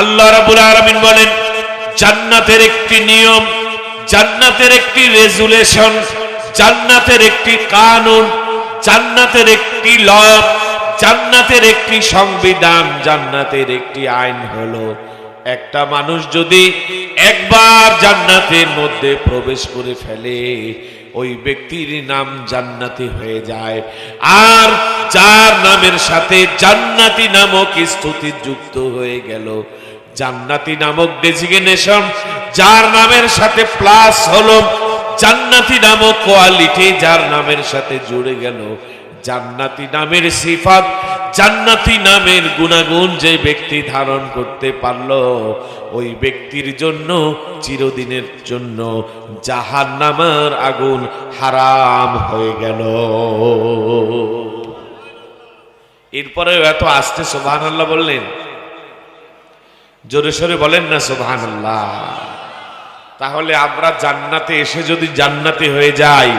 আল্লাহ রাব্বুল আলামিন বলেন জান্নাতের একটি নিয়ম, জান্নাতের একটি রেজুলেশন, জান্নাতের একটি কানুন, জান্নাতের একটি ল, জান্নাতের একটি সংবিধান, জান্নাতের একটি আইন হলো একটা মানুষ যদি একবার জান্নাতের মধ্যে প্রবেশ করে ফেলে ওই ব্যক্তির নাম জান্নাতি হয়ে যায়। আর যার নামের সাথে জান্নাতি নামক স্তুতি যুক্ত হয়ে গেল, জান্নাতি নামক ডেজিগনেশন যার নামের সাথে প্লাস হলো, জান্নাতি নামক কোয়ালিটি যার নামের সাথে জুড়ে গেল, জান্নাতি নামের সিফাত, জান্নাতি নামের গুণাগুণ যে ব্যক্তি ধারণ করতে পারলো ওই ব্যক্তির জন্য চিরদিনের জন্য জাহান্নামের আগুন হারাম হয়ে গেল। এরপরে এত আস্তে সুবহানাল্লাহ বললেন, জোরে সোরে বলেন না সুবহানাল্লাহ। তাহলে আমরা জান্নাতে এসে যদি জান্নাতি হয়ে যাই,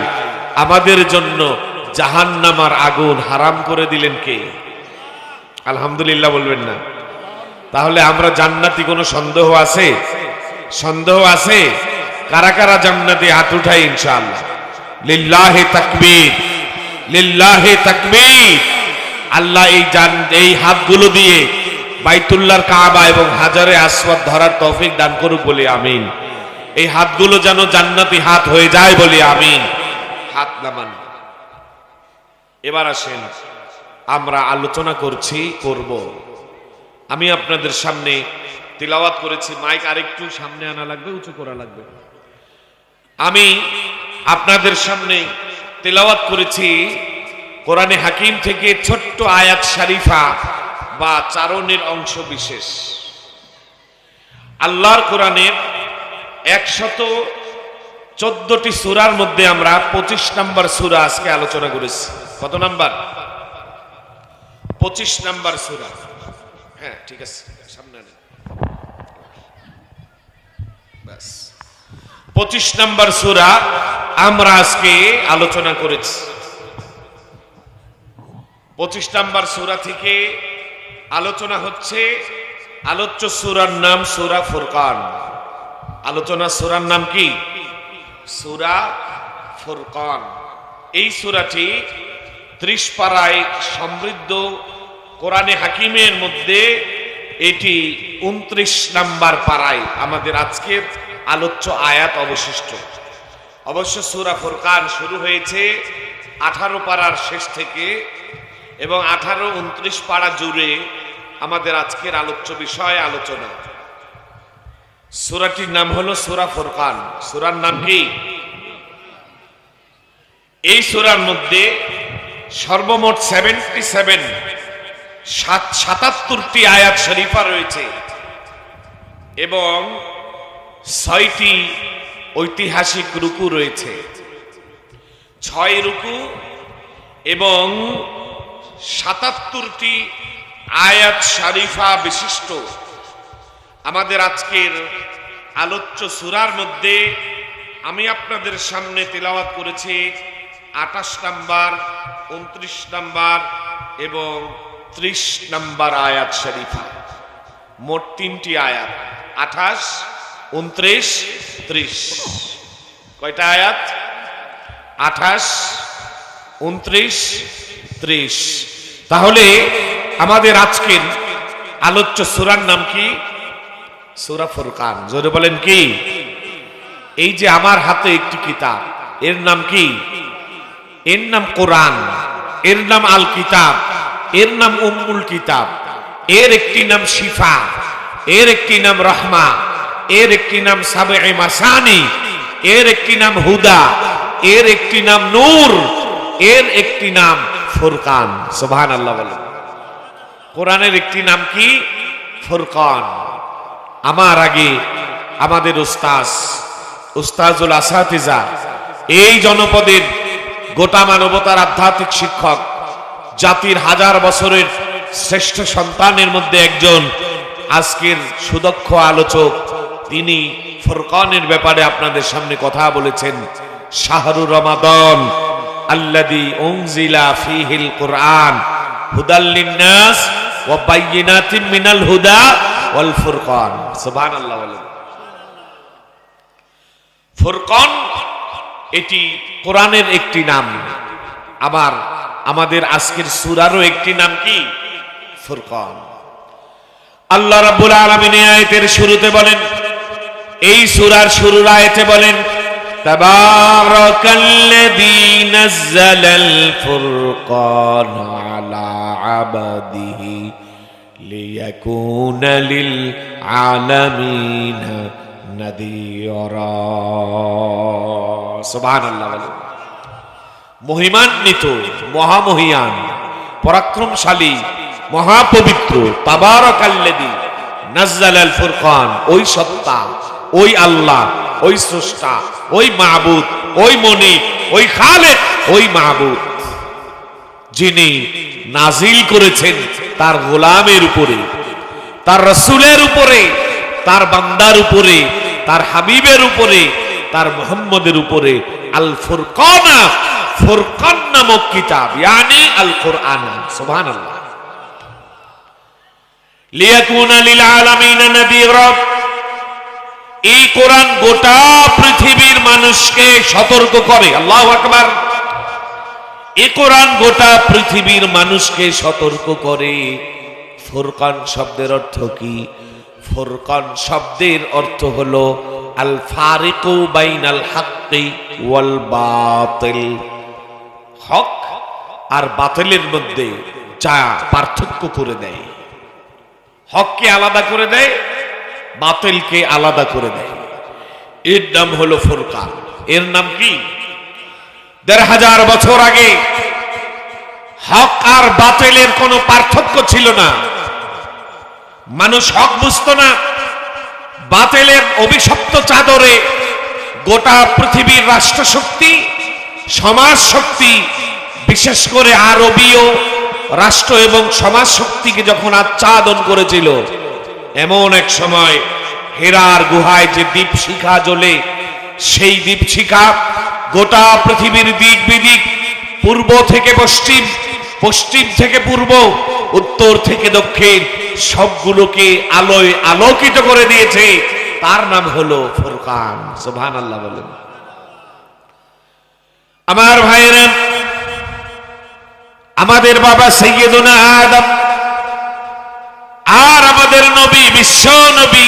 আমাদের জন্য জাহান্নামের আগুন হারাম করে দিলেন কে? আলহামদুলিল্লাহ বলবেন না? তাহলে আমরা জান্নাতি, কোনো সন্দেহ আছে? সন্দেহ আছে? কারা কারা জান্নাতি হাত উঠাই ইনশাআল্লাহ। লিল্লাহি তাকবীর, লিল্লাহি তাকবীর। আল্লাহ এই হাতগুলো দিয়ে বাইতুল্লাহর কাবা এবং হাজারে আসওয়াদ ধরার তৌফিক দান করুক বলি আমিন। এই হাতগুলো যেন জান্নাতি হাত হয়ে যায় বলি আমিন। হাত নামান। এবার আসেন, আমরা আলোচনা করব। আমি আপনাদের সামনে তিলাওয়াত করেছি, মাইক আরেকটু সামনে আনা লাগবে, উঁচু করা লাগবে। আমি আপনাদের সামনে তিলাওয়াত করেছি কোরআনে হাকিম থেকে ছোট্ট আয়াত শরীফা বা চারণের অংশ বিশেষ। আল্লাহর কোরআনের 114টি সূরার মধ্যে আমরা 25 নম্বর সূরা আজকে আলোচনা করেছি। কত নাম্বার? 25 নম্বর সূরা। হ্যাঁ ঠিক আছে, সামনে আনেন। বাস 25 নম্বর সূরা আমরা আজকে আলোচনা করেছি। 25 নম্বর সূরা থেকে আলোচনা হচ্ছে, আলোচ্য সূরার নাম সূরা ফুরকান। আলোচনা সূরার নাম কি? সূরা ফুরকান। এই সূরাটি 30 পারায় সমৃদ্ধ কোরআনে হাকিমের মধ্যে এটি 29 নাম্বার পারায় আমাদের আজকের আলোচ্য আয়াত অবশিষ্ট। অবশ্য সূরা ফুরকান শুরু হয়েছে 18 পারার শেষ থেকে এবং 18-29 পারা জুড়ে আমাদের আজকের আলোচ্য বিষয় আলোচনা। সূরাটির নাম হলো সূরা ফুরকান। সূরার নাম কি? এই সূরার মধ্যে সর্বমোট 77টি আয়াত শরীফা রয়েছে এবং 6টি ঐতিহাসিক রুকু রয়েছে। 6 রুকু এবং 77টি আয়াত শরীফা বিশিষ্ট আমাদের আজকের আলোচ্য সূরার মধ্যে আমি আপনাদের সামনে তিলাওয়াত করেছি 28 নাম্বার, 29 নাম্বার এবং 30 নাম্বার আয়াত শরীফা। মোট 3টি আয়াত, 28, 29, 30। কয়টা আয়াত? 28, 29, 30। তাহলে আমাদের আজকের আলোচ্য সূরার নাম কি? সূরা ফুরকান। জোরে বলেন কি? এই যে আমার হাতে একটি কিতাব, এর নাম কি? এর নাম কোরআন, এর নাম আল কিতাব, এর নাম উম্মুল কিতাব, এর একটি নাম শিফা, এর একটি নাম রহমা, এর একটি নাম সাবঈ মাসানি, এর একটি নাম হুদা, এর একটি নাম নূর, এর একটি নাম ফুরকান। সুবহানাল্লাহ বলেন। কোরআনের একটি নাম কি? ফুরকান। আমার আগে আমাদের উস্তাজুল আসাতিজা, এই জনপদের গোটা মানবতার আধ্যাত্মিক শিক্ষক, জাতির 1000 বছরের শ্রেষ্ঠ সন্তানের মধ্যে একজন, আজকের সুদক্ষ আলোচক, তিনি ফুরকানের ব্যাপারে আপনাদের সামনে কথা বলেছেন। শাহরুর রমাদান আল্লাযী উনজিলা ফীহিল কুরআন হুদাল লিন্নাস ওয়া বায়্যিনাতিন মিনাল হুদা ওয়াল ফুরকান। সুবহানাল্লাহ বলেন। ফুরকান এটি কোরআনের একটি নাম, আবার আমাদের আজকের সূরারও একটি নাম কি? ফুরকান। আল্লাহ রাব্বুল আলামিন এই আয়াতের শুরুতে বলেন, এই সূরার শুরুর আয়াতে বলেন, তাবারাকাল্লাযী নাযালাল ফুরকান আলা আবদিহি লিয়াকুনা লিল আলামিনা নাযীরা। সুবহানাল্লাহ বলেন। মহিমান্বিত, মহামহিয়ান, পরাক্রমশালী, মহাপবিত্র তাবারাকাল্লাযী নাযালাল ফুরকান, ওই সত্তা, ওই আল্লাহ, ওই স্রষ্টা, ওই মাবুদ, ওই মনিব, ওই খালেক, ওই মাবুদ, যিনি নাজিল করেছেন তার গোলামের উপরে, তার রাসূলের উপরে, তার বান্দার উপরে, তার হাবিবের উপরে, তার মুহাম্মদের উপরে আল ফুরকান, ফুরকান নামক কিতাব, ইয়ানি আল কুরআন। সুবহানাল্লাহ। লিয়াকুনা লিল আলামিনা নাযীরা, এই কোরআন গোটা পৃথিবীর মানুষকে সতর্ক করে। আল্লাহু আকবার। এই কোরআন গোটা পৃথিবীর মানুষকে সতর্ক করে। ফুরকান শব্দের অর্থ কি? ফুরকান শব্দের অর্থ হলো আল ফারিকু বাইনাল হাক্কি ওয়াল বাতিল, হক আর বাতিলের মধ্যে যা পার্থক্য করে দেয়, হককে আলাদা করে দেয়, বাতিলকে আলাদা করে দেয়, এর নাম হলো ফুরকান। এর নাম কি? ১৫০০ বছর আগে হক আর বাতিলের কোনো পার্থক্য ছিল না। মানুষ হক বুঝতো না। বাতিলের অভিশপ্ত চাদরে গোটা পৃথিবীর রাষ্ট্রশক্তি, সমাজ শক্তি, বিশেষ করে আরবীয় রাষ্ট্র এবং সমাজ শক্তিকে যখন আচ্ছাদন করেছিল, এমন এক সময় হেরার গুহায় যে দীপশিখা জ্বলে, সেই দীপশিখা গোটা পৃথিবীর দিক বিদিক, পূর্ব থেকে পশ্চিম, পশ্চিম থেকে পূর্ব, উত্তর থেকে দক্ষিণ, সবগুলোকে আলোয় আলোকিত করে দিয়েছে। তার নাম হলো ফুরকান। সুবহানাল্লাহ বলেন। আমার ভাইরা, আমাদের বাবা সাইয়্যিদুনা আদম আর আমাদের নবী, বিশ্ব নবী,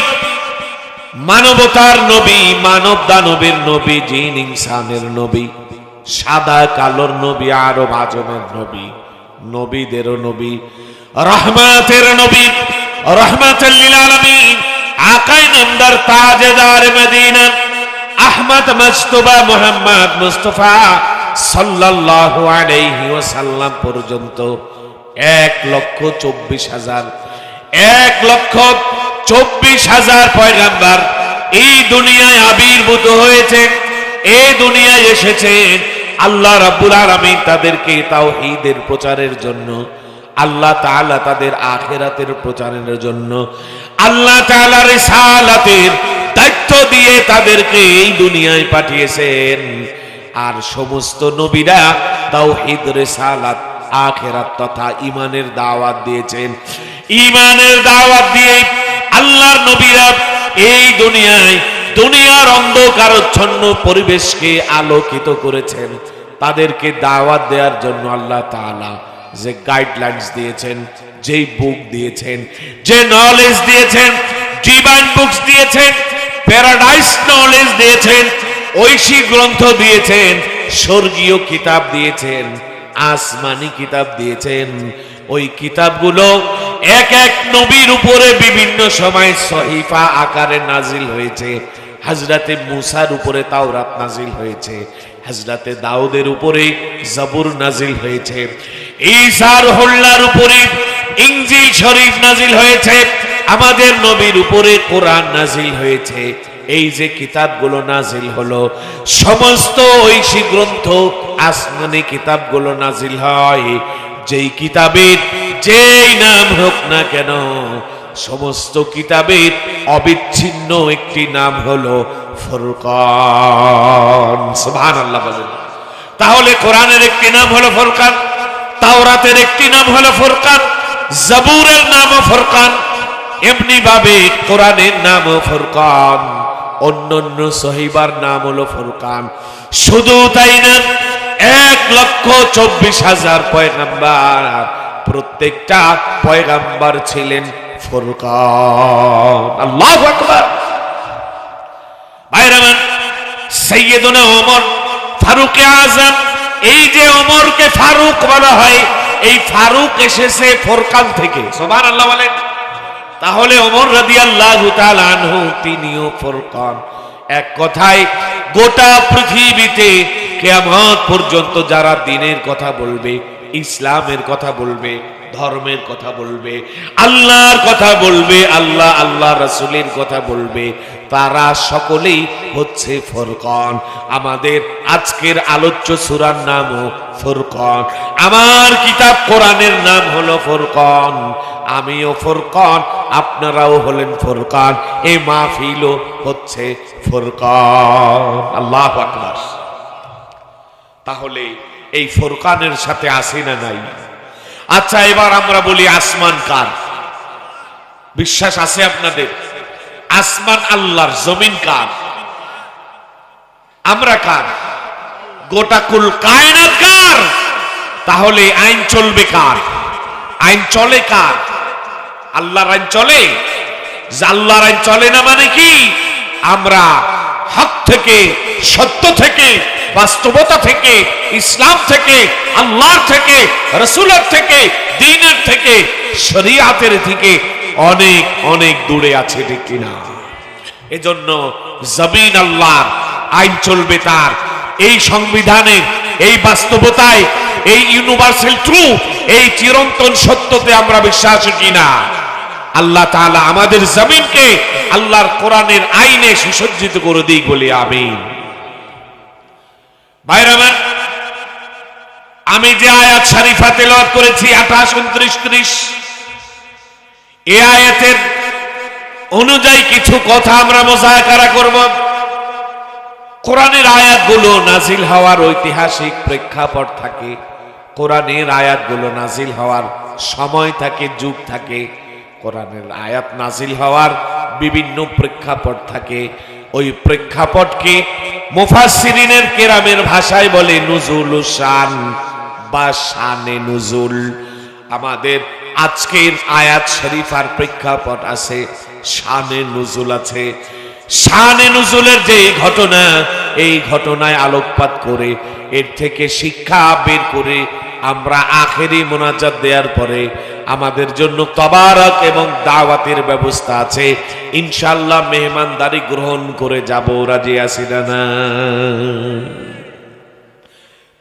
মানবতার নবী, মানব দানবের নবী, জিন ইনসানের নবী, সাদা কালোর নবী, আরব আজমের নবী, নবীদেরও নবী, রহমতের নবী, রহমাতুল লিল আলামিন, আকায়ে নামদার, তাজদার মদিনা, আহমদ মুজতবা মুহাম্মদ মুস্তাফা সাল্লাল্লাহু আলাইহি ওয়াসাল্লাম পর্যন্ত ১,২৪,০০০, ১,২৪,০০০ পয়গম্বর এই দুনিয়ায় আবির্ভূত হয়েছে, এই দুনিয়ায় এসেছেন। আল্লাহ রাব্বুল আলামিন তাদেরকে তাওহীদের প্রচারের জন্য, আল্লাহ তাআলা তাদের আখিরাতের প্রচারের জন্য, আল্লাহ তাআলা রিসালাতের দায়িত্ব দিয়ে তাদেরকে এই দুনিয়ায় পাঠিয়েছেন। আর সমস্ত নবীরা তাওহীদ, রিসালাত, আখিরাত তথা ঈমানের দাওয়াত দিয়েছেন। ঈমানের দাওয়াত দিয়ে আল্লাহর নবীরা এই দুনিয়ায় দুনিয়ার অন্ধকারচ্ছন্ন পরিবেশকে আলোকিত করেছেন। তাদেরকে দাওয়াত দেওয়ার জন্য আল্লাহ তাআলা যে গাইডলাইন্স দিয়েছেন, যেই বুক দিয়েছেন, যে নলেজ দিয়েছেন, ডিভাইন বুকস দিয়েছেন, প্যারাডাইস নলেজ দিয়েছেন, ঐশী গ্রন্থ দিয়েছেন, স্বর্গীয় কিতাব দিয়েছেন, আসমানি কিতাব দিয়েছেন। ওই কিতাবগুলো এক এক নবীর উপরে বিভিন্ন সময় সহিফা আকারে নাজিল হয়েছে। হযরতে মূসার উপরে তাওরাত নাজিল হয়েছে, হযরতে দাউদের উপরে জবুর নাজিল হয়েছে, ঈসার রুহুল্লাহর উপরে ইনজিল শরীফ নাজিল হয়েছে, আমাদের নবীর উপরে কোরআন নাজিল হয়েছে। এই যে কিতাবগুলো নাজিল হলো, সমস্ত ঐশী গ্রন্থ, আসমানি কিতাবগুলো নাজিল হয়, যেই কিতাবের যেই নাম হোক না কেন, সমস্ত কিতাবের অবিচ্ছিন্ন একটি নাম হলো ফুরকান। সুবহানাল্লাহ বলেন। তাহলে কোরআনের একটি নাম হলো ফুরকান, তাওরাতের একটি নাম হলো ফুরকান, জবুরের নামও ফুরকান, এমনি ভাবে কোরআনের নাম ফুরকান, অন্যান্য সহিবার নাম হলো ফুরকান। শুধু তাই না, 1,24,000 পয়গাম্বার, প্রত্যেকটা পয়গাম্বার ছিলেন ফুরকান। আল্লাহু আকবার। ভাইরা আমার, সাইয়েদুনা ওমর ফারুক আযম, এই যে ওমরকে ফারুক বলা হয়, এই ফারুক এসেছে ফুরকান থেকে। সুবহানাল্লাহ বলেন। তাহলে ওমর রাদিয়াল্লাহু তাআলা আনহু তিনিও ফুরকান। এক কথায় গোটা পৃথিবীতে কিয়ামত পর্যন্ত যারা দ্বীনের কথা বলবে, ইসলামের কথা বলবে, ধর্মের কথা বলবে, আল্লাহর কথা বলবে, আল্লাহ আল্লাহ রাসূলের কথা বলবে, তারা সকলেই হচ্ছে ফুরকান। আমাদের আজকের আলোচ্য সূরার নামও ফুরকান। আমার কিতাব কোরআনের নাম হলো ফুরকান। আমিও ফুরকান, আপনারাও হলেন ফুরকান, এই মাহফিলও হচ্ছে ফুরকান। আল্লাহু আকবার। তাহলে এই ফুরকানের সাথে আসি না নাই? আচ্ছা, এবার আমরা বলি আসমান কার? বিশ্বাস আছে আপনাদের? আসমান আল্লাহর, জমিন কার? আমরা কার? গোটা কুল কায়নাত কার? তাহলে আইন চলবে কার? আইন চলে কার? আল্লাহর আইন চলে? আল্লাহর আইন চলে না মানে কি? আমরা হক থেকে, সত্য থেকে, বাস্তবতা থেকে, ইসলাম থেকে, আল্লাহর থেকে, রাসূলের থেকে, দ্বীনের থেকে, শরীয়তের থেকে অনেক অনেক দূরে আছে, ঠিক কিনা? এজন্য জমিন আল্লাহর, আইন চলবে তার। এই সংবিধানে, এই বাস্তবতায়, এই ইউনিভার্সাল ট্রুথ, এই চিরন্তন সত্যতে আমরা বিশ্বাসী কিনা? আল্লাহ তাআলা আমাদের জমিনকে আল্লাহর কোরআনের আইনে সুসজ্জিত করে দিই, বলি আমিন। ভাইরা আমার, আমি যে আয়াত শরীফা তেলাওয়াত করেছি 28, 29, 30, এই আয়াতের অনুযায়ী কিছু কথা আমরা মুযাকারা করব। কোরআনের আয়াতগুলো নাজিল হওয়ার ঐতিহাসিক প্রেক্ষাপট থাকে, কোরআনের আয়াতগুলো নাজিল হওয়ার সময় থাকে, যুগ থাকে, কোরআনের আয়াত নাজিল হওয়ার বিভিন্ন প্রেক্ষাপট থাকে। ওই প্রেক্ষাপটকে মুফাসসিরিনের কেরামের ভাষায় বলে নুজুলুশ শান বা শানে নুজুল। আমাদের আজকের আয়াত শরীফার প্রেক্ষাপট আছে, শানে নুজুল আছে। শানে নুজুলের যে ঘটনা, এই ঘটনায় আলোকপাত করে এর থেকে শিক্ষা বের করে আমরা আখেরি মোনাজাত দেওয়ার পরে আমাদের জন্য তবারক এবং দাওয়াতের ব্যবস্থা আছে। ইনশাআল্লাহ মেহমানদারি গ্রহণ করে যাব, রাজি আছি না?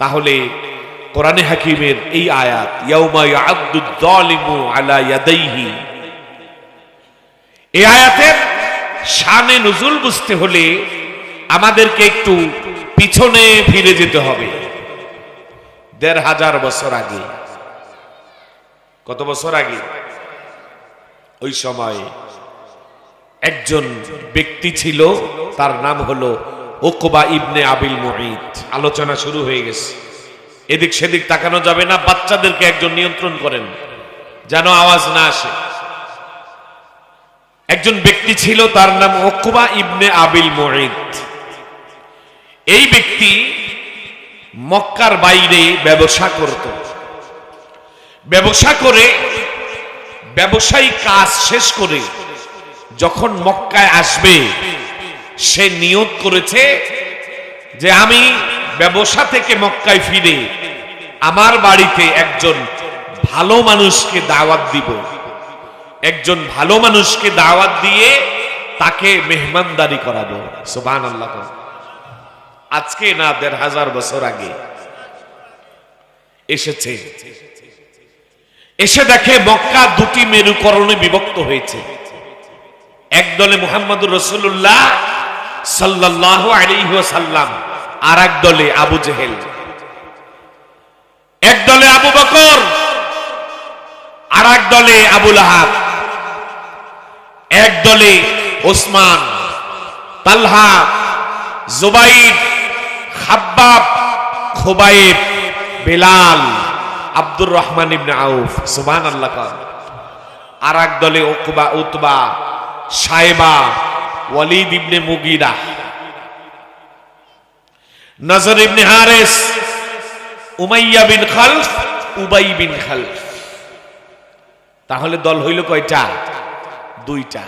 তাহলে কোরআনে হাকিমের এই আয়াত, ইয়াউমা ইয়া'আদ্দু যালিমু আলা ইয়াদাইহি, এই আয়াতের শানে নুজুল বুঝতে হলে আমাদেরকে একটু পিছনে ফিরে যেতে হবে। ১৫০০ বছর আগে। কত বছর আগে? ওই সময় একজন ব্যক্তি ছিল, তার নাম হলো উকবা ইবনে আবিল মুঈত। আলোচনা শুরু হয়ে গেছে, এদিক সেদিক তাকানো যাবে না। বাচ্চাদেরকে একজন নিয়ন্ত্রণ করেন যেন আওয়াজ না আসে। একজন ব্যক্তি ছিল, তার নাম উকবা ইবনে আবিল মুঈত। এই ব্যক্তি মক্কার বাইরে ব্যবসা করত। ব্যবসা করে, ব্যবসায়িক কাজ শেষ করে যখন মক্কায় আসবে, সে নিয়ত করেছে যে আমি ব্যবসা থেকে মক্কায় ফিরে আমার বাড়িতে একজন ভালো মানুষকে দাওয়াত দিব। একজন ভালো মানুষকে দাওয়াত দিয়ে তাকে মেহমানদারি করাবো। সুবহানাল্লাহ। আজকে না, ১৫০০ বছর আগে এসেছে। এসে দেখে মক্কা দুটি মেরুকরণে বিভক্ত হয়েছে। একদলে মুহাম্মদুর রাসূলুল্লাহ সাল্লাল্লাহু আলাইহি ওয়াসাল্লাম, আর এক দলে আবু জেহেল। এক দলে আবু বকর, আর এক দলে আবু লাহাব। এক দলে ওসমান, তালহা, জুবাইর, খাব্বাব, খুবাইব, বেলাল, আব্দুর রহমান ইবনে আউফ। সুবহানাল্লাহ। আর এক দলে উকবা, উতবা, সাইবা, ওয়ালিদ ইবনে মুগিরা, নজর ইবনে হারিস, উমাইয়া বিন খালফ, উবাই বিন খালফ। তাহলে দল হইল কয়টা? দুইটা।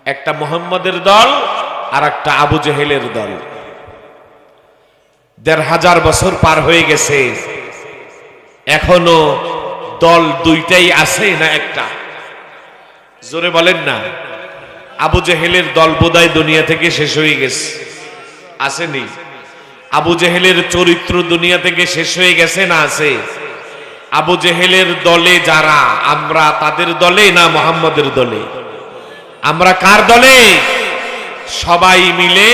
একটা মুহাম্মদের দল আর একটা আবু জেহেলের দল। ১৫০০ বছর পার হয়ে গেছে, এখনো দল দুইটাই আছে না একটা? জোরে বলেন না। আবু জেহেলের দল বোধহয় দুনিয়া থেকে শেষ হয়ে গেছে, আসেনি? আবু জেহেলের চরিত্র দুনিয়া থেকে শেষ হয়ে গেছে না আছে? আবু জেহেলের দলে যারা, আমরা তাদের দলে না মুহাম্মদের দলে? আমরা কার দলে? সবাই মিলে,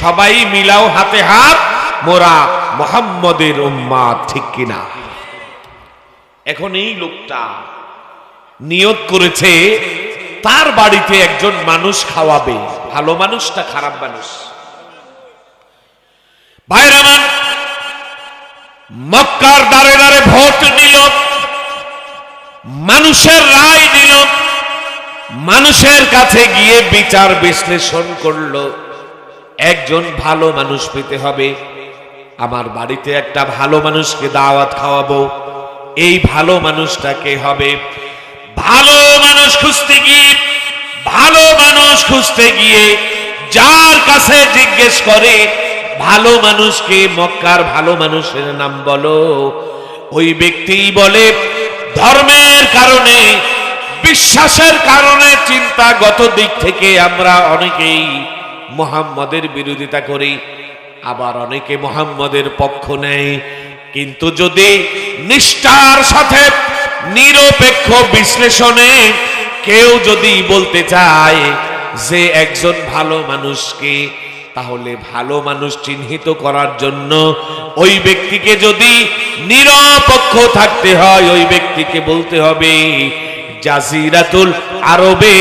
সবাই মিলাও হাতে হাত, মোরা মুহাম্মদের উম্মাত, ঠিক কিনা? এখন এই লোকটা নিয়ত করেছে তার বাড়িতে একজন মানুষ খাওয়াবে। ভালো মানুষ না খারাপ মানুষ? ভাইরা আমার, মক্কার দ্বারে দ্বারে ভোট নিল, মানুষের রায় নিল, মানুষের কাছে গিয়ে বিচার বিশ্লেষণ করলো। একজন ভালো মানুষ পেতে হবে, আমার বাড়িতে একটা ভালো মানুষকে দাওয়াত খাওয়াবো। এই ভালো মানুষটা কে হবে? ভালো মানুষ খুঁজতে গিয়ে, ভালো মানুষ খুঁজতে গিয়ে যার কাছে জিজ্ঞেস করে ভালো মানুষকে, মক্কার ভালো মানুষের নাম বলো, ওই ব্যক্তি বলে ধর্মের কারণে, বিশ্বাসের কারণে, চিন্তাগত দিক থেকে আমরা অনেকেই মুহাম্মদের বিরোধিতা করি, আবার অনেকে মুহাম্মদের পক্ষ নেয়। কিন্তু যদি নিষ্ঠার সাথে নিরপেক্ষ বিশ্লেষণে কেউ যদি বলতে চায় যে একজন ভালো মানুষকে, তাহলে ভালো মানুষ চিহ্নিত করার জন্য ওই ব্যক্তিকে যদি নিরপেক্ষ থাকতে হয়, ওই ব্যক্তিকে বলতে হবে জাজিরাতুল আরবে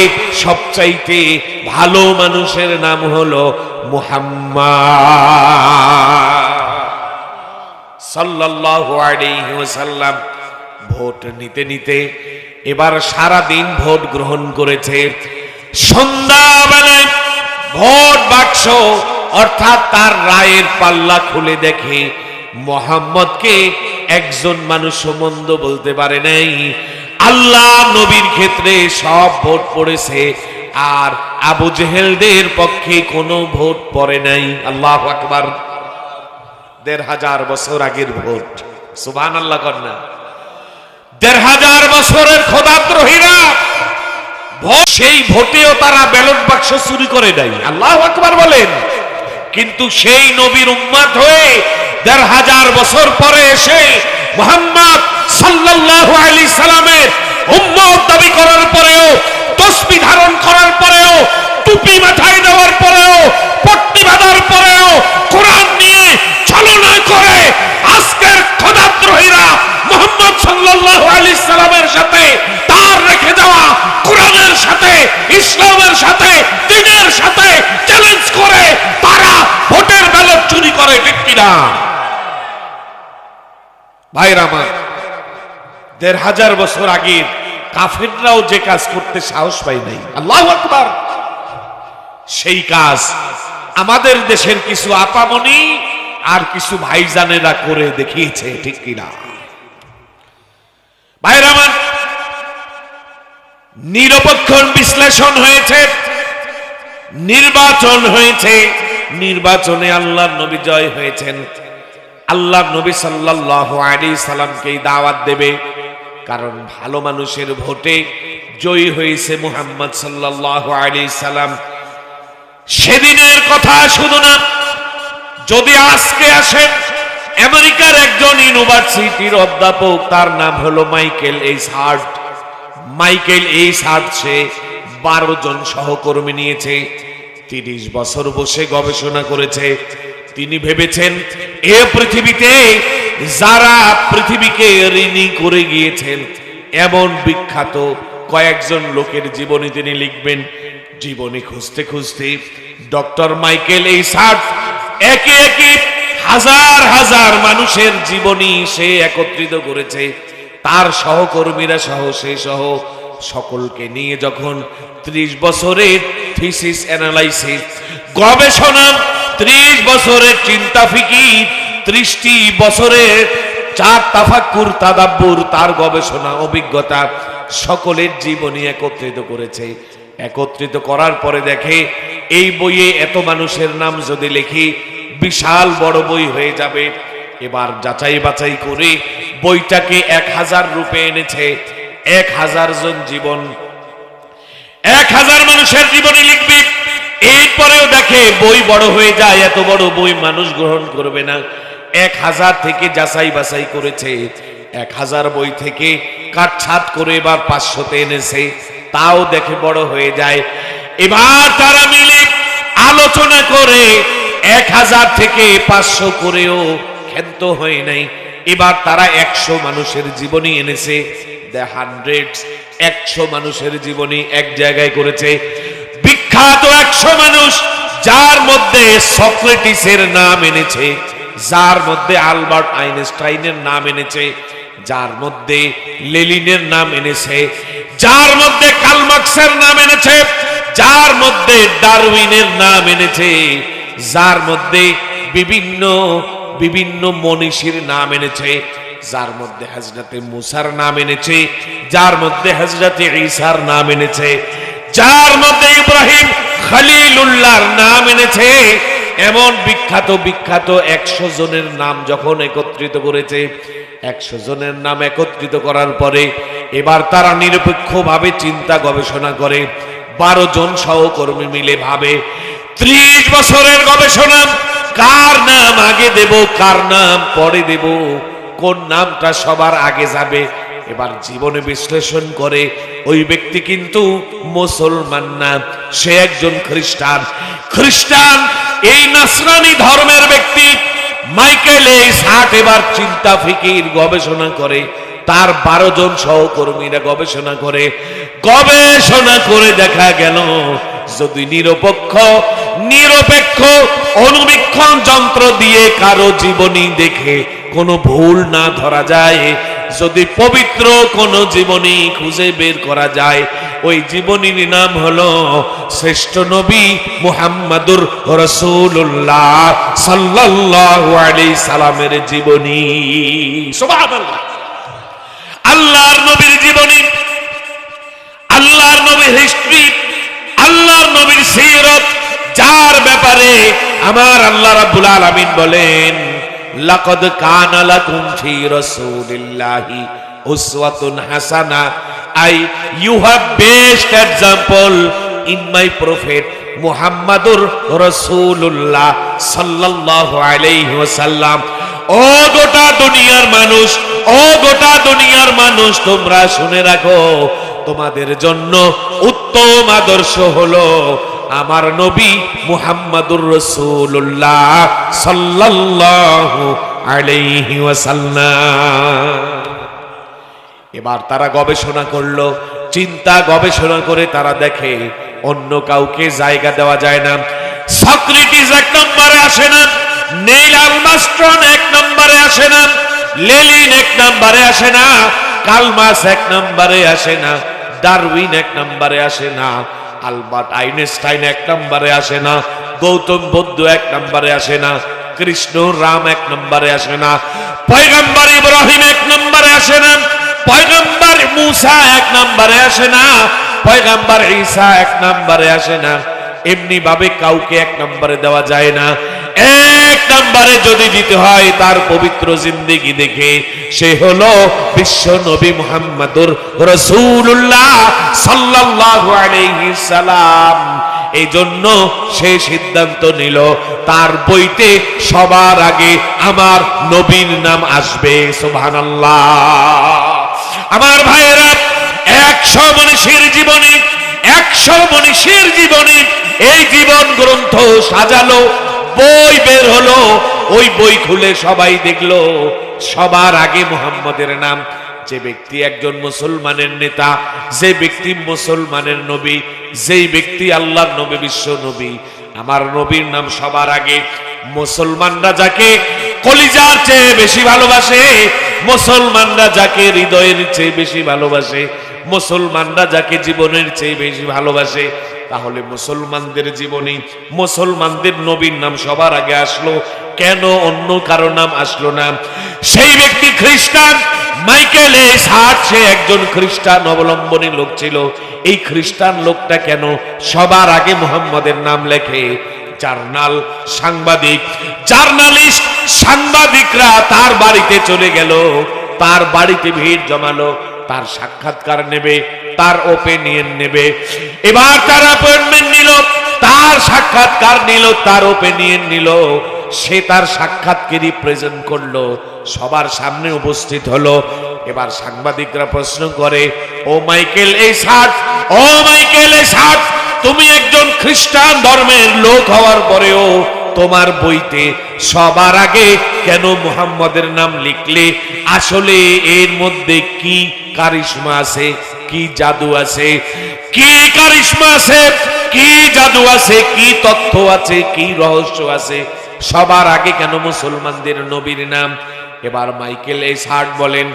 সবচাইতে ভালো মানুষের নাম হলো মুহাম্মদ সাল্লাল্লাহু আলাইহি ওয়াসাল্লাম। ভোট নিতে নিতে এবার সারা দিন ভোট গ্রহণ করেছে। সন্ধ্যাবেলায় ভোট বাক্স অর্থাৎ তার রায়ের পাল্লা খুলে দেখে মুহাম্মদকে একজন মানুষ মন্দ বলতে পারে নাই। আল্লাহ নবীর ক্ষেত্রে সব ভোট পড়েছে, আর আবু জেহেলদের পক্ষে কোনো ভোট পড়ে নাই। আল্লাহু আকবার। ১৫০০ বছর আগের ভোট, সুবহানাল্লাহ কন্যা। ১৫০০ বছরের খোদাদ্রোহীরা ভোট, সেই ভোটেও তারা ব্যালট বাক্স চুরি করে দেয়। আল্লাহু আকবার বলেন। কিন্তু সেই নবীর উম্মত হয়ে ১৫০০ বছর পরে এসে মুহাম্মদ সাল্লাল্লাহু আলাইহি সাল্লামের উম্মত দাবি করার পরেও, তসবিহ ধারণ করার পরেও, টুপি মাথায় দেওয়ার পরেও, পট্টি বাঁধার পরেও, কোরআন নিয়ে ছলনা করে আজকের খোদাদ্রোহীরা মুহাম্মদ সাল্লাল্লাহু আলাইহি সাল্লামের সাথে, তার রেখে দেওয়া কোরআনের সাথে, ইসলামের সাথে, দ্বীনের সাথে চ্যালেঞ্জ করে তারা ভোটের ব্যালট চুরি করে, ঠিক কিনা? ভাইরা আমার, ১৫০০ বছর আগে কাফেররাও যে কাজ করতে সাহস পায় নাই, আল্লাহু আকবার, সেই কাজ আমাদের দেশের কিছু আপামনি আর কিছু ভাইজানেরা করে দেখিয়েছে, ঠিক কিনা? ভাইরা আমার, নিরপেক্ষ বিশ্লেষণ হয়েছে, নির্বাচন হয়েছে, নির্বাচনে আল্লাহর নবী জয় হয়েছেন। আল্লাহর নবী সাল্লাল্লাহু আলাইহি সাল্লামকে দাওয়াত দেবে, কারণ ভালো মানুষের ভোটে জয়ী হয়েছে মুহাম্মদ সাল্লাল্লাহু আলাইহি সাল্লাম। সেদিনের কথা শুধু না, যদি আজকে আসেন আমেরিকার একজন ইউনিভার্সিটির অধ্যাপক, তার নাম হলো Michael H Hart. Michael H Hart সে 12 জন সহকর্মী নিয়েছে, 30 বছর বসে গবেষণা করেছে। তিনি ভেবেছেন এ পৃথিবীতে যারা পৃথিবীকে ঋণী করে গিয়েছেন এমন বিখ্যাত কয়েকজন লোকের জীবনী তিনি লিখবেন। জীবনী খুঁজতে খুঁজতে ডক্টর মাইকেল এইচ হার্ট একে একে হাজার হাজার মানুষের জীবনী সে একত্রিত করেছে। তার সহকর্মীরা সহ, সে সহ সকলকে নিয়ে যখন 30 বছরের থিসিস অ্যানালাইসিস গবেষণা, 30 বছরের চিন্তা ফিকির, 30টি বছরের চার তাফাক্কুর তাদাব্বুর, তার গবেষণা অভিজ্ঞতা সকলের জীবনী একত্রিত করেছে। একত্রিত করার পরে দেখে এই বইয়ে এত মানুষের নাম যদি লিখি বিশাল বড় বই হয়ে যাবে। এবার যাচাই বাছাই করে বইটাকে 1000 রূপে এনেছে। 1000 জন জীবন, 1000 মানুষের জীবনী লিখবে। এরপরেও দেখে বই বড় হয়ে যায়, এত বড় বই মানুষ গ্রহণ করবে না। 1000 থেকে যাচাই বাছাই করেছে, 1000 বই থেকে কাটছাট করে এবার 500তে এনেছে, তাও দেখে বড় হয়ে যায়। এবার তারা মিলে আলোচনা করে 1000 থেকে 500 করেও ক্ষান্ত হয় নাই। এবার তারা 100 মানুষের জীবনী এনেছে, দ্য হান্ড্রেডস, 100 মানুষের জীবনী এক জায়গায় করেছে। বিখ্যাত 100 মানুষ, যার মধ্যে সক্রেটিসের নাম এনেছে, যার মধ্যে আলবার্ট আইনস্টাইনের নাম এনেছে, যার মধ্যে লেনিনের নাম এনেছে, যার মধ্যে কার্ল মার্কসের নাম এনেছে, যার মধ্যে ডারউইনের নাম এনেছে, যার মধ্যে বিভিন্ন বিভিন্ন মনীষীর নাম এনেছে, যার মধ্যে হযরতে মুসার নাম এনেছে, যার মধ্যে হযরতে ঈসার নাম এনেছে, যার মধ্যে ইব্রাহিম খলিলুল্লাহর নাম এনেছে। এমন বিখ্যাত বিখ্যাত 100 জনের নাম যখন একত্রিত করেছে, 100 জনের নাম একত্রিত করার পরে এবার তারা নিরপেক্ষভাবে চিন্তা গবেষণা করে। 12 জন সহকর্মী মিলে ভাবে 30 বছরের গবেষণা, কার নাম আগে দেব, কার নাম পরে দেব, কোন নামটা সবার আগে যাবে। এবার জীবনে বিশ্লেষণ করে ওই ব্যক্তি কিন্তু মুসলমান না, সে একজন খ্রিস্টান। খ্রিস্টান এই নাসরানি ধর্মের ব্যক্তি মাইকেল এইস হার্ট এবার চিন্তা ফিকির গবেষণা করে, তার 12 জন সহকর্মীরা গবেষণা করে। গবেষণা করে দেখা গেল যদি নিরপেক্ষ অনুবীক্ষণ যন্ত্র দিয়ে কারো জীবনী দেখে কোনো ভুল না ধরা যায়, যদি পবিত্র কোন জীবনী খুঁজে বের করা যায়, ওই জীবনীর নাম হলো শ্রেষ্ঠ নবী মুহাম্মাদুর রাসূলুল্লাহ সাল্লাল্লাহু আলাইহি সাল্লামের জীবনী। সুবহানাল্লাহ। আল্লাহর নবীর জীবনী, আল্লাহর নবীর হিস্ট্রি, আল্লাহর নবীর সিরাত, যার ব্যাপারে আমার আল্লাহ রাব্বুল আলামিন বলেন লাকাদ কানা লাকুম ফি রাসূলিল্লাহি উসওয়াতুন হাসানাহ, I you have best example in my prophet মুহাম্মাদুর রাসূলুল্লাহ সাল্লাল্লাহু আলাইহি ওয়াসাল্লাম। ও গোটা দুনিয়ার মানুষ, ও গোটা দুনিয়ার মানুষ, তোমরা শুনে রাখো, তোমাদের জন্য উত্তম আদর্শ হলো আমার নবী মুহাম্মাদুর রাসূলুল্লাহ সাল্লাল্লাহু আলাইহি ওয়াসাল্লাম। এবার তারা গবেষণা করলো, চিন্তা গবেষণা করে তারা দেখে অন্য কাউকে জায়গা দেওয়া যায় না। সক্রেটিস 1 নম্বরে আসে না, নীল আর্মস্ট্রং 1 নম্বরে আসে না, লেনিন 1 নম্বরে আসে না, কার্ল মার্কস 1 নম্বরে আসে না, ডারউইন 1 নম্বরে আসে না, আলবার্ট আইনস্টাইন 1 নম্বরে আসে না, গৌতম বুদ্ধ 1 নম্বরে আসে না, কৃষ্ণ রাম 1 নম্বরে আসে না, পয়গম্বর ইব্রাহিম 1 নম্বরে আসে না, পয়গম্বর মুসা 1 নম্বরে আসে না, পয়গম্বর ঈসা 1 নম্বরে আসে না। এমনি ভাবে কাউকে 1 নম্বরে দেওয়া যায় না। 1 নম্বরে যদি দিতে হয় তার পবিত্র জিন্দেগি দেখে, সে হলো বিশ্ব নবী মুহাম্মাদুর রাসূলুল্লাহ সাল্লাল্লাহু আলাইহি সাল্লাম। এই জন্য সে সিদ্ধান্ত নিল তার বইতে সবার আগে আমার নবীর নাম আসবে। সুবহানাল্লাহ। আমার ভাইয়েরা, 100 মনীষীর জীবনী, 100 মনীষীর জীবনী, এই জীবন গ্রন্থ সাজালো, বই বের হলো। ওই বই খুলে সবাই দেখলো সবার আগে মুহাম্মদের নাম। যে ব্যক্তি একজন মুসলমানের নেতা, যে ব্যক্তি মুসলমানের নবী, যেই ব্যক্তি আল্লাহর নবী, বিশ্ব নবী, আমার নবীর নাম সবার আগে। মুসলমানরা যাকে কলিজার চেয়ে বেশি ভালোবাসে, মুসলমানরা যাকে হৃদয়ের চেয়ে বেশি ভালোবাসে, মুসলমানরা যাকে জীবনের চেয়ে বেশি ভালোবাসে, তাহলে মুসলমানদের জীবনে মুসলমানদের নবীর নাম সবার আগে আসলো কেন? অন্য কারো নাম আসলো না? সেই ব্যক্তি খ্রিস্টান। মাইকেল এস হার্ট, সে একজন খ্রিস্টান অবলম্বনী লোক ছিল। এই খ্রিস্টান লোকটা কেন সবার আগে মুহাম্মদের নাম লেখে? জার্নাল, সাংবাদিক, জার্নালিস্ট, সাংবাদিকরা তার বাড়িতে চলে গেল, তার বাড়িতে ভিড় জমালো, তার সাক্ষাৎকার নেবে, তার ওপিনিয়ন নেবে। এবার তার অ্যাপয়েন্টমেন্ট নিল, তার সাক্ষাৎকার নিল, তার ওপিনিয়ন নিল। সে তার সাক্ষাৎকে রিপ্রেজেন্ট করলো, সবার সামনে উপস্থিত হলো। এবার সাংবাদিকরা প্রশ্ন করে, ও মাইকেল এস হার্ট, ও মাইকেল এস হার্ট, তুমি একজন খ্রিস্টান ধর্মের লোক হওয়ার পরেও তোমার বইতে সবার আগে কেন মুহাম্মদের নাম লিখলে? আসলে এর মধ্যে কি কারিশমা আছে, কি জাদু আছে, কি কারিশমা আছে, কি জাদু আছে, কি তথ্য আছে, কি রহস্য আছে? সবার আগে কেন মুসলমানদের নবীর নাম? এবার মাইকেল এস হার্ট বলেন,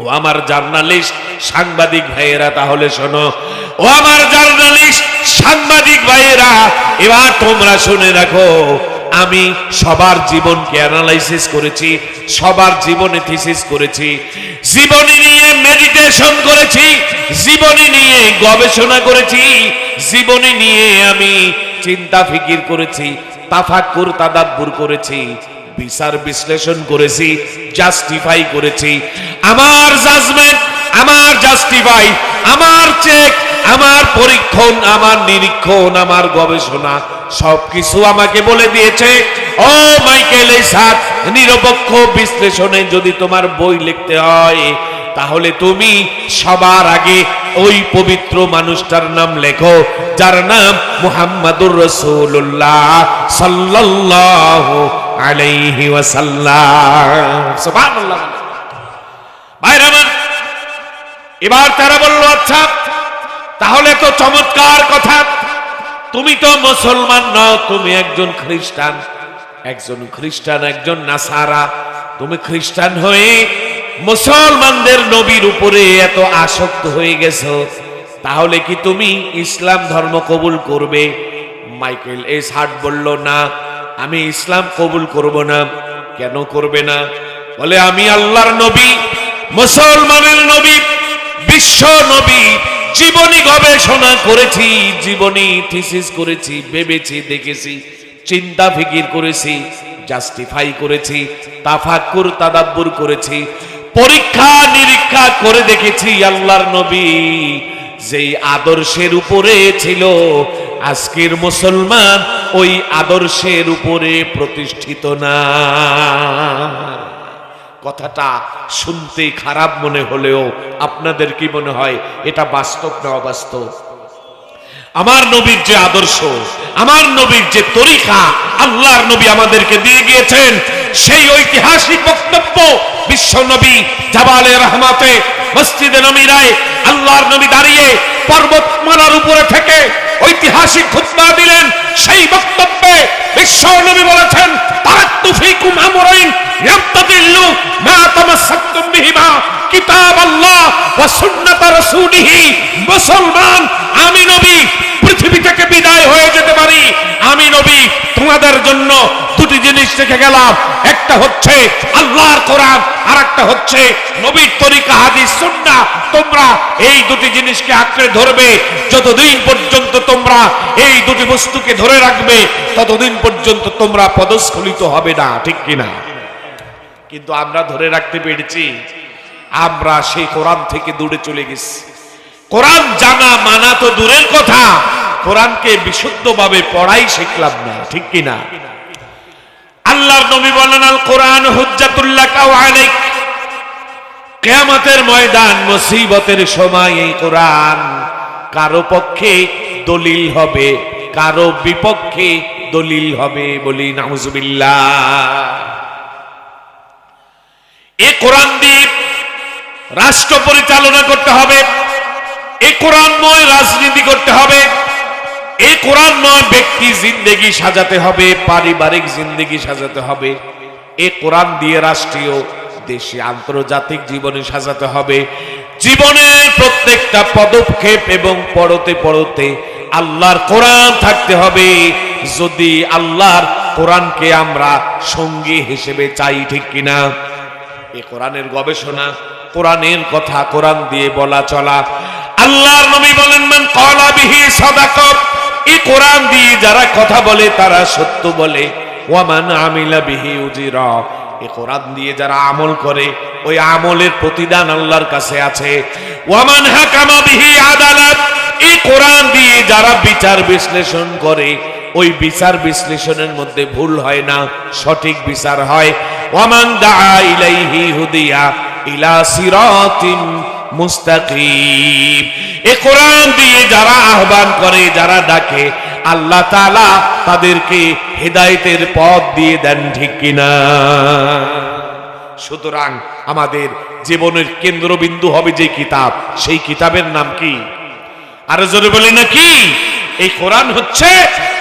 ও আমার জার্নালিস্ট, সাংবাদিক ভাইয়েরা, তাহলে শোনো। ও আমার জার্নালিস্ট, সাংবাদিক ভাইয়েরা, এবার তোমরা শুনে রাখো। আমি সবার জীবনকে অ্যানালাইসিস করেছি, সবার জীবনে থিসিস করেছি, জীবনী নিয়ে মেডিটেশন করেছি, জীবনী নিয়ে গবেষণা করেছি, জীবনী নিয়ে আমি চিন্তা ফিকির করেছি, তাফাক্কুর তাদাব্বুর করেছি, বিচার বিশ্লেষণ করেছি, জাস্টিফাই করেছি। আমার জাজমেন্ট, আমার জাস্টিফাই, আমার চেক, আমার পরীক্ষণ, আমার নিরীক্ষণ, আমার গবেষণা সবকিছু আমাকে বলে দিয়েছে, ও মাইকেল এস হার্ট, নিরপেক্ষ বিশ্লেষণে যদি তোমার বই লিখতে হয়, তাহলে তুমি সবার আগে ওই পবিত্র মানুষটার নাম লেখো, যার নাম মুহাম্মাদুর রাসূলুল্লাহ সাল্লাল্লাহু আলাইহি ওয়াসাল্লাম। সুবহানাল্লাহ। ভাইরা আমার, এবার তারা বলল, আচ্ছা তাহলে তো চমৎকার কথা, তুমি তো মুসলমান নও, তুমি একজন খ্রিস্টান, একজন খ্রিস্টান, একজন নাসারা। তুমি খ্রিস্টান হয়ে মুসলমানদের নবীর উপরে এত আসক্ত হয়ে গেছো, তাহলে কি তুমি ইসলাম ধর্ম কবুল করবে? মাইকেল এস হার্ট বলল, না, আমি ইসলাম কবুল করব না। কেন করবে না? বলে, আমি আল্লাহর নবী, মুসলমানের নবী, বিশ্ব নবী, জীবনী গবেষণা করেছি, জীবনী থিসিস করেছি, ভেবেছি, দেখেছি, চিন্তা ফিকির করেছি, জাস্টিফাই করেছি, তাফাক্কুর তাদাব্বুর করেছি, পরীক্ষা নিরীক্ষা করে দেখেছি আল্লাহর নবী যেই আদর্শের উপরে ছিল, আজকের মুসলমান ওই আদর্শের উপরে প্রতিষ্ঠিত না। কথাটা শুনতে খারাপ মনে হলেও আপনাদের কি মনে হয় এটা বাস্তব না অবাস্তব? আমার নবীর যে আদর্শ, আমার নবীর যে তরিকা আল্লাহর নবী আমাদেরকে দিয়ে গিয়েছেন, সেই ঐতিহাসিক বক্তব্য বিশ্ব নবী জাবালে রহমাতে মসজিদে নবীরায় আল্লাহর নবী দাঁড়িয়ে পর্বতমালার উপরে থেকে ঐতিহাসিক খুতবা দিলেন। সেই বক্তব্যে বিশ্ব নবী বলেছেন, তারাক্তু ফীকুম আমরাইন ইয়াবতাদিল্লু মা তামাসসাকতুম বিহিমা কিতাবাল্লাহ ওয়া সুন্নাত রাসূলিহি। মুসলমান, আমি নবী পৃথিবী থেকে বিদায় হয়ে যেতে পারি, আমি নবী তোমাদের জন্য দুটি জিনিস রেখে গেলাম, একটা হচ্ছে আল্লাহর কোরআন, আর একটা হচ্ছে নবীর তরিকা হাদিস সুন্নাহ। তোমরা এই দুটি জিনিসকে আঁকড়ে ধরবে, যতদিন পর্যন্ত তোমরা এই দুটি বস্তুকে ধরে রাখবে ততদিন পর্যন্ত তোমরা পদস্খলিত হবে না, ঠিক কিনা? কিন্তু আমরা ধরে রাখতে পেরেছি, আমরা সেই কোরআন থেকে দূরে চলে গেছি। কোরআন জানা মানা তো দূরের কথা, কোরআনকে বিশুদ্ধভাবে পড়াই শিখলাম না, ঠিক কিনা? আল্লাহর নবী বলেন, আল কোরআন হুজ্জাতুল লাকা ওয়া আলাইক। কিয়ামতের ময়দান, মুসিবতের সময় এই কোরআন কারো পক্ষে দলিল হবে, কারো বিপক্ষে দলিল হবে। বলি নাউজুবিল্লাহ। এই কোরআন দিয়ে রাষ্ট্র পরিচালনা করতে হবে, এই কোরআনময় রাজনীতি করতে হবে, এই কোরআনময় ব্যক্তি জিন্দেগি সাজাতে হবে, পারিবারিক জিন্দেগি সাজাতে হবে। এই কোরআন দিয়ে রাষ্ট্রীয় দেশে আন্তর্জাতিক জীবনে সাজাতে হবে। জীবনের প্রত্যেকটা পদক্ষেপ এবং পড়তে পড়তে আল্লাহর কোরআন থাকতে হবে। যদি আল্লাহর কোরআনকে আমরা সঙ্গী হিসেবে চাই, ঠিক কিনা? এই কোরআনের গবেষণা, কোরআনের কথা, কোরআন দিয়ে বলা চলা। আল্লাহর নবী বলেন, মান ক্বালা বিহি সাদাকা, এই কোরআন দিয়ে যারা কথা বলে তারা সত্য বলে। ওয়া মান আমিলা বিহি উজিরা, এই কোরআন দিয়ে যারা আমল করে ওই আমলের প্রতিদান আল্লাহর কাছে আছে। ওয়া মান হাকামা বিহি আদালাত, এই কোরআন দিয়ে যারা বিচার বিশ্লেষণ করে ওই বিচার বিশ্লেষণের মধ্যে ভুল হয় না, সঠিক বিচার হয়। ওয়া মান দাআ ইলাইহি হুদিয়া ইলা সিরাতিন মুস্তাকিম, এই কোরআন দিয়ে যারা আহ্বান করে, যারা ডাকে, আল্লাহ তাআলা তাদেরকে হেদায়েতের পথ দিয়ে দেন, ঠিক কিনা? সুতরাং আমাদের জীবনের কেন্দ্রবিন্দু হবে যে কিতাব, সেই কিতাবের নাম কি? আরো জোরে বলি না কি? এই কোরআন হচ্ছে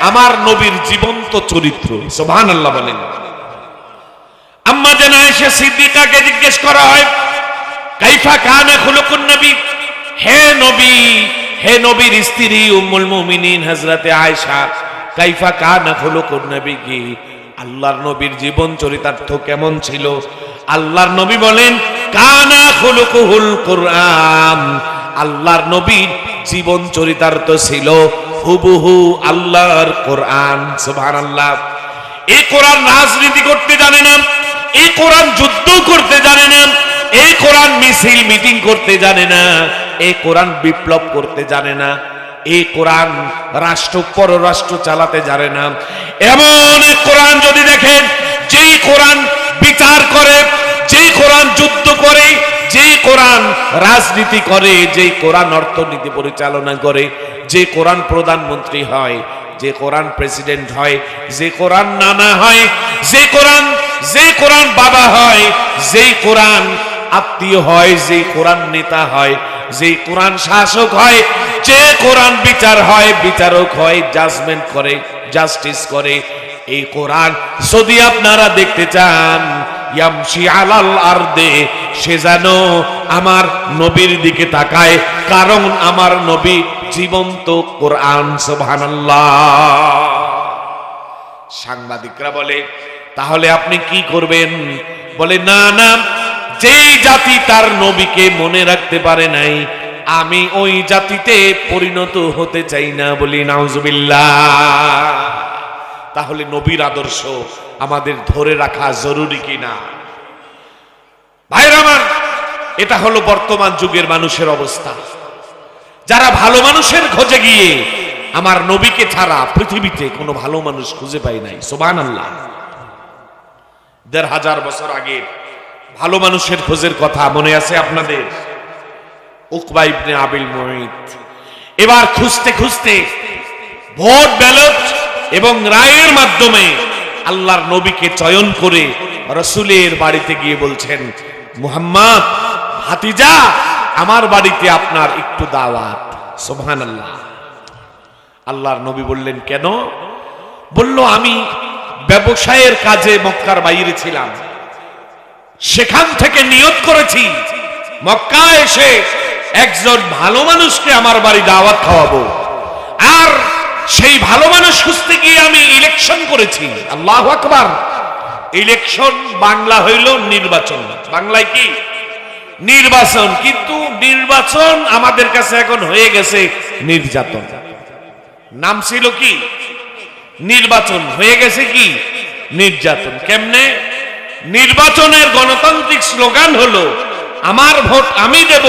আমার নবীর জীবন্ত চরিত্র। সুবহানাল্লাহ বলেন। আম্মা জান আয়েশা সিদ্দিকাকে জিজ্ঞেস করা হয়, কাইফা কানা খুলুকুন নবী, হে নবী, হে নবীর স্ত্রী উম্মুল মুমিনিন হযরতে আয়েশা, কাইফা কানা খুলুকুন নবী, কি আল্লাহর নবীর জীবন চরিতার্থ কেমন ছিল? আল্লাহর নবী বলেন, কানা খুলুকুহুল কুরআন, আল্লাহর নবীর জীবন চরিতার্থ ছিল হুবহু আল্লাহর কোরআন। সুবহানাল্লাহ। এই কোরআন রাজনীতি করতে জানে না, এই কোরআন যুদ্ধ করতে জানে না, এই কোরআন মিছিল মিটিং করতে জানে না, এই কোরআন বিপ্লব করতে জানে না, এই কোরআন রাষ্ট্র পররাষ্ট্র চালাতে জানে না। এমন এক কোরআন যদি দেখেন, যেই কোরআন বিচার করে, যেই কোরআন যুদ্ধ করে, যেই কোরআন রাজনীতি করে, যেই কোরআন অর্থনীতি পরিচালনা করে, যে কোরআন প্রধানমন্ত্রী হয়, যে কোরআন প্রেসিডেন্ট হয়, যে কোরআন নানা হয়, যে কোরআন বাবা হয়, যেই কোরআন আত্মীয় হয়, যে কোরআন নেতা হয়, যে কোরআন শাসক হয়, যে কোরআন বিচার হয়, বিচারক হয়, জাজমেন্ট করে, জাস্টিস করে, এই কোরআন যদি আপনারা দেখতে চান, ইয়ামশি আলাল আরদে, সে যেন আমার নবীর দিকে তাকায়, কারণ আমার নবী জীবন্ত কোরআন। সুবহানাল্লাহ। সাংবাদিকরা বলে, তাহলে আপনি কি করবেন? বলে, না না, যেই জাতি তার নবীকে মনে রাখতে পারে নাই, আমি ওই জাতিতে পরিণত হতে চাই না। বলি নাউজুবিল্লাহ। তাহলে নবীর আদর্শ আমাদের ধরে রাখা জরুরি কিনা? ভাইরা আমার, এটা হলো বর্তমান যুগের মানুষের অবস্থা। যারা ভালো মানুষের খোঁজে গিয়ে আমার নবীকে ছাড়া পৃথিবীতে কোনো ভালো মানুষ খুঁজে পায় নাই। সুবহানাল্লাহ। ১৫০০ বছর আগে ভালো মানুষের খোঁজের কথা মনে আছে আপনাদের? উকবা ইবনে আবিল মুঈত এবার খুঁজতে খুঁজতে ভোট ব্যালট এবং রায়ের মাধ্যমে আল্লাহর নবীকে চয়ন করে রাসূলের বাড়িতে গিয়ে বলছেন, মুহাম্মদ ভাতিজা, আমার বাড়িতে আপনার একটু দাওয়াত। সুবহানাল্লাহ। আল্লাহর নবী বললেন, কেন? বলল, আমি ব্যবসায়ের কাজে মক্কার বাইরে ছিলাম, সেখান থেকে নিয়ত করেছি মক্কায় এসে একজন ভালো মানুষকে আমার বাড়ি দাওয়াত খাওয়াবো। আর সেই ভালো মানুষ খুঁজতে গিয়ে আমি ইলেকশন করেছি। আল্লাহু আকবার। ইলেকশন বাংলা হইল নির্বাচন। বাংলায় কি? নির্বাচন। কিন্তু নির্বাচন আমাদের কাছে এখন হয়ে গেছে নির্যাতন। নাম ছিল কি? নির্বাচন, হয়ে গেছে কি? নির্যাতন। কেমনে? নির্বাচনের গণতান্ত্রিক স্লোগান হলো, আমার ভোট আমি দেব,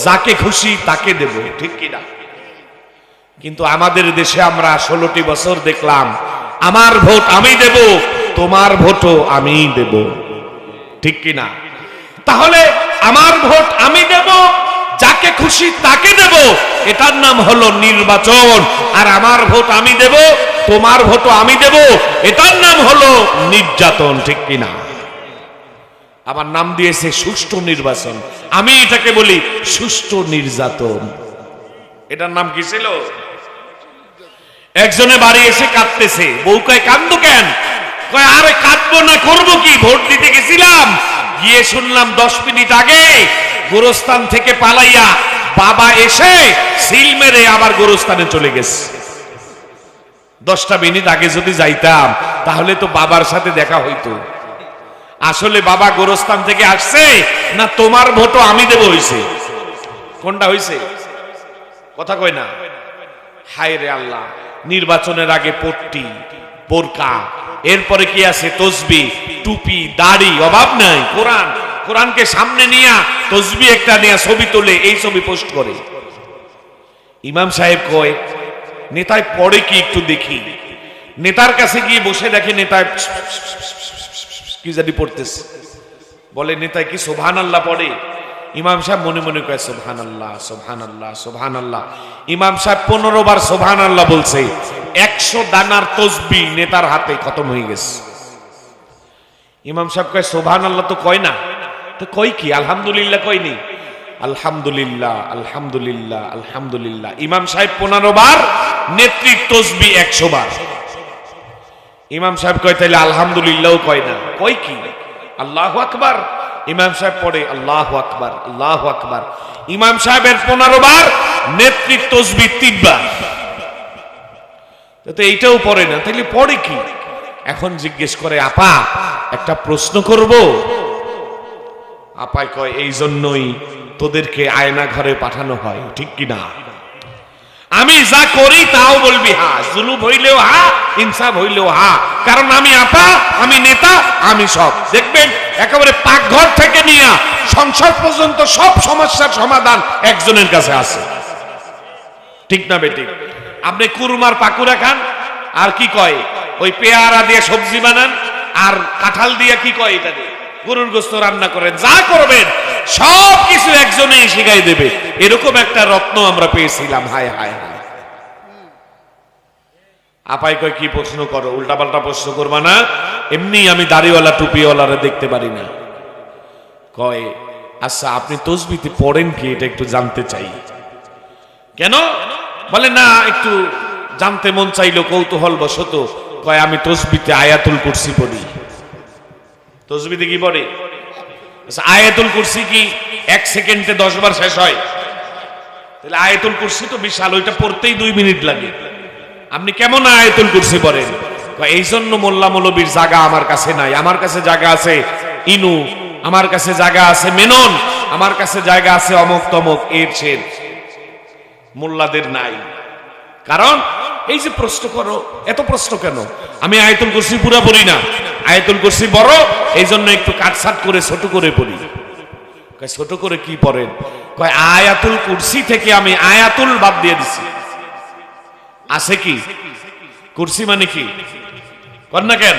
যাকে খুশি তাকে দেব। ঠিক কিনা? কিন্তু আমাদের দেশে আমরা 16টি বছর দেখলাম, আমার ভোট আমি দেব, তোমার ভোটও আমি দেব। ঠিক কিনা? তাহলে আমার ভোট আমি দেব, যাকে খুশি তাকে দেব, এটার নাম হলো নির্বাচন। আর আমার ভোট আমি দেব, তোমার ভোটও আমি দেব, এটার নাম হলো নির্যাতন। ঠিক কিনা? আমার নাম দিয়েছে সুষ্ঠু নির্বাচন, আমি এটাকে বলি সুষ্ঠু নির্যাতন। এটার নাম কি ছিল? একজনে বাড়ি এসে কাঁদতেছে, বউ কয়, কান্দো কেন? কয়, আরে কাঁদবো না, করবো কি, ভোট দিতে গেছিলাম, গিয়ে শুনলাম 10 মিনিট আগে গোরস্থান থেকে পালাইয়া বাবা এসে সিল মেরে আবার গোরস্থানে চলে গেছে। 10টা মিনিট আগে যদি যাইতাম তাহলে তো বাবার সাথে দেখা হইতো। আসলে বাবা গোরস্থান থেকে আসছে না তোমার ভোটও আমি দেব হইছে? কোনটা হইছে? কথা কয় না। হায় রে আল্লাহ, নির্বাচনের আগে পট্টি, বোরকা, এরপরে কি আছে তসবিহ, টুপি, দাড়ি, অভাব নাই। কোরআনকে সামনে নিয়া তসবিহ একটা নিয়া ছবি তোলে, এই ছবি পোস্ট করে। ইমাম সাহেব কয় নেতায় পড়ে কি একটু দেখি। নেতার কাছে গিয়ে বসে দেখে নেতায় কি জানি পড়তেছে। বলে নেতায় কি সুবহানাল্লাহ পড়ে? ইমাম সাহেব মনে মনে কয় সুবহানাল্লাহ সুবহানাল্লাহ সুবহানাল্লাহ। ইমাম সাহেব 15 বার সুবহানাল্লাহ বলছে। 100 দানার তসবিহ নেতার হাতে খতম হয়ে গেছে। ইমাম সাহেব কয় সুবহানাল্লাহ তো কয় না, তো কয় কি? আলহামদুলিল্লাহ কয়নি? আলহামদুলিল্লাহ আলহামদুলিল্লাহ আলহামদুলিল্লাহ। ইমাম সাহেব 15 বার, নেত্রীর তসবিহ 100 বার। ইমাম সাহেব কয় তাইলে আলহামদুলিল্লাহ কয় না, কয় কি? আল্লাহু আকবার। ইমাম সাহেব পড়ে আল্লাহু আকবার আল্লাহু আকবার। ইমাম সাহেবের 15 বার, নেত্রীর তসবিহ 3 বার। তো এইটাও পড়ে না, তাইলে পড়ে কি? এখন জিজ্ঞেস করে আপা একটা প্রশ্ন করব। আপাই কয় এই জন্যই তোদেরকে আয়না ঘরে পাঠানো হয়, ঠিক কি না? আমি যা করি তাও বলবি হা, জুলুম হইলেও হা, ইনসাফ হইলেও হা। কারণ আমি আপা, আমি নেতা, আমি সব। দেখবেন একেবারে পাকঘর থেকে নিয়ে সংসদ পর্যন্ত সব সমস্যার সমাধান একজনের কাছে আছে, ঠিক না বেটি? আপনি কুরমার পাকুড়া খান, আর কি কয় ওই পেয়ারা দিয়ে সবজি বানান, আর কাঁঠাল দিয়ে কি কয় এটা দিয়ে গরুর গোশত রান্না করেন, যা করবেন সব কিছু একজনেই শিখাই দেবে। এরকম একটা রত্ন আমরা পেয়েছিলাম। হায় হায় হায়। আপাই কয় কি প্রশ্ন করো? উল্টাপাল্টা প্রশ্ন করবা না, এমনি আমি দাড়িওয়ালা টুপিওয়ালারে দেখতে পারি না। কয় আচ্ছা আপনি তসবিতে পড়েন কি, এটা একটু জানতে চাই। কেন? বলে না একটু জানতে মন চাইলো কৌতূহল বশত। কয় আমি তসবিতে আয়াতুল কুরসি পড়ি। তসবিতে কি পড়ে? আয়াতুল কুরসি কি 1 সেকেন্ডে 10 বার শেষ হয়? তাহলে আয়াতুল কুরসি তো বিশাল, ওইটা পড়তেই 2 মিনিট লাগে। আপনি কেমন আয়াতুল কুরসি পড়েন? এই জন্য মোল্লা মৌলবীর জায়গা আমার কাছে নাই। আমার কাছে জায়গা আছে ইনু, আমার কাছে জায়গা আছে মেনন, আমার কাছে জায়গা আছে অমক তমক, এর শের। মোল্লাদের নাই। কারণ এই যে প্রশ্ন করো, এত প্রশ্ন কেন? আমি আয়াতুল কুরসি পুরা পড়ি না, আয়াতুল কুরসি বড়, এই জন্য একটু কাটছাট করে ছোট করে পড়ি। ছোট করে কি পড়েন? কয় আয়াতুল কুরসি থেকে আমি আয়াতুল বাদ দিয়ে দিছি। আছে কি? কুরসি মানে কি? কর না কেন?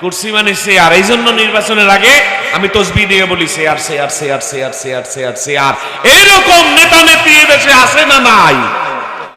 কুরসি মানে শেয়ার। এই জন্য নির্বাচনের আগে আমি তসবিহ দিয়ে বলি share share share share share share share. এইরকম নেতা নেত্রী দেশে আছে না নাই?